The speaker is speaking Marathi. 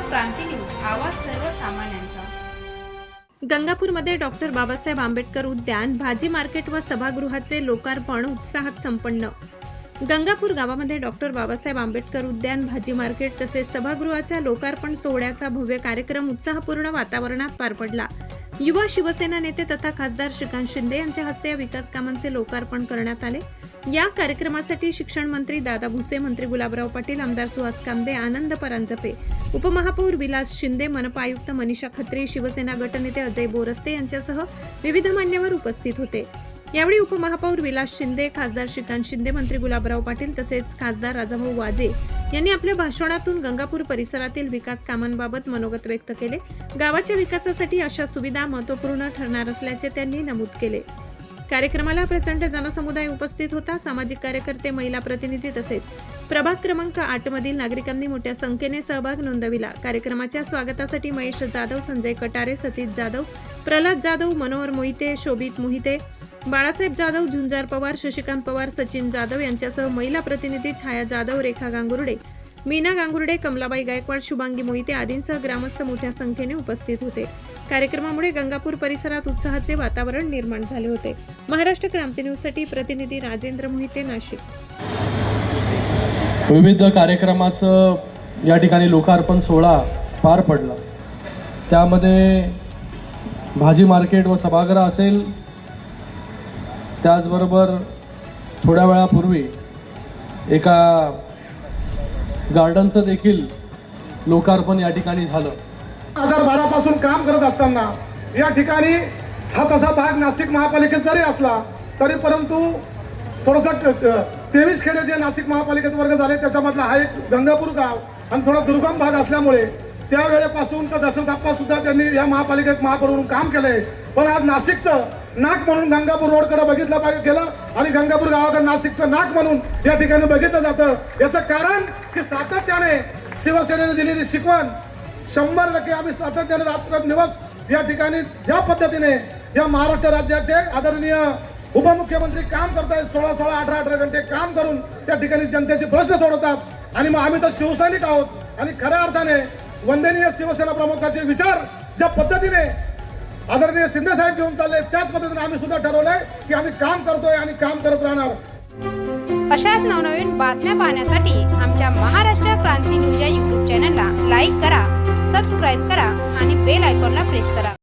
क्रांती न्यूज, आवाज सर्वसामान्यांचा। गंगापूरमध्ये डॉक्टर बाबासाहेब आंबेडकर उद्यान, भाजी मार्केट व सभागृहाचे लोकार्पण उत्साहात संपन्न। गंगापूर गावामध्ये डॉक्टर बाबासाहेब आंबेडकर उद्यान, भाजी मार्केट तसेच सभागृहाच्या लोकार्पण सोहळ्याचा भव्य कार्यक्रम उत्साहपूर्ण वातावरणात पार पडला। युवा शिवसेना नेते तथा खासदार श्रीकांत शिंदे यांच्या हस्ते या विकास कामांचे लोकार्पण करण्यात आले। या कार्यक्रमासाठी शिक्षण मंत्री दादा भुसे, मंत्री गुलाबराव पाटील, आमदार सुहास कांबळे, आनंद परांजपे, उपमहापौर विलास शिंदे, मनपा आयुक्त मनीषा खत्री, शिवसेना गटनेते अजय बोरस्ते यांच्यासह विविध मान्यवर उपस्थित होते। यावेळी उपमहापौर विलास शिंदे, खासदार श्रीकांत शिंदे, मंत्री गुलाबराव पाटील तसेच खासदार राजाभाऊ वाजे यांनी आपल्या भाषणातून गंगापूर परिसरातील विकास कामांबाबत मनोगत व्यक्त केले। गावाच्या विकासासाठी अशा सुविधा महत्त्वपूर्ण ठरणार असल्याचे त्यांनी नमूद केले। कार्यक्रमाला प्रचंड जनसमुदाय उपस्थित होता। सामाजिक कार्यकर्ते, महिला प्रतिनिधी तसेच प्रभाग क्रमांक 8 मधील नागरिकांनी मोठ्या संख्येने सहभाग नोंदविला। कार्यक्रमाच्या स्वागतासाठी महेश जाधव, संजय कटारे, सतीश जाधव, प्रल्हाद जाधव, मनोहर मोहिते, शोभित मोहिते, बाळासाहेब जाधव, झुंजार पवार, शशिकांत पवार, सचिन जाधव यांच्यासह महिला प्रतिनिधी छाया जाधव, रेखा गांगुर्डे, मीना गांगुर्डे, कमलाबाई गायकवाड, शुभांगी मोहिते आदींसह ग्रामस्थ मोठ्या संख्येने उपस्थित होते। कार्यक्रमामुळे गंगापूर परिसरात उत्साहाचे वातावरण निर्माण झाले होते। महाराष्ट्र क्रांती न्यूज साठी प्रतिनिधी राजेंद्र मोहिते, नाशिक। विविध कार्यक्रमाचं या ठिकाणी लोकार्पण सोहळा पार पडला। त्यामध्ये भाजी मार्केट व सभागृह असेल, त्याचबरोबर थोड्या वेळापूर्वी एका गार्डनचं देखील लोकार्पण या ठिकाणी झालं। 2012 पासून काम करत असताना या ठिकाणी हा तसा भाग नाशिक महापालिकेत जरी असला तरी परंतु थोडासा 23 खेडे जे नाशिक महापालिकेत वर्ग झाले त्याच्यामधला हा एक गंगापूर गाव आणि थोडा दुर्गम भाग असल्यामुळे त्यावेळेपासून तर दशरथाप्पा सुद्धा त्यांनी या महापालिकेत महापौर म्हणून काम केलंय। पण आज नाशिकचं नाक म्हणून गंगापूर रोडकडे बघितलं गेलं आणि गंगापूर गावाकडे नाशिकचं नाक म्हणून या ठिकाणी बघितलं जातं। याचं कारण की सातत्याने शिवसेनेने दिलेली शिकवण 100% आम्ही सातत्याने रात्रंदिवस या ठिकाणी ज्या पद्धतीने या महाराष्ट्र राज्याचे आदरणीय उपमुख्यमंत्री काम करतायत, 16-16, 18-18 घंटे काम करून त्या ठिकाणी जनतेचे प्रश्न सोडवतात आणि मग आम्ही तर शिवसैनिक आहोत आणि खऱ्या अर्थाने वंदनीय शिवसेना प्रमुखाचे विचार ज्या पद्धतीने आदरणीय शिंदे साहेब घेऊन चालले त्याच पद्धतीने आम्ही सुद्धा ठरवलंय की आम्ही काम करतोय आणि काम करत राहणार। अशाच नवनवीन बातम्या पाहण्यासाठी आमच्या महाराष्ट्र क्रांती न्यूज या YouTube चॅनलला लाईक करा, सबस्क्राईब करा आणि बेल आयकॉनला प्रेस करा।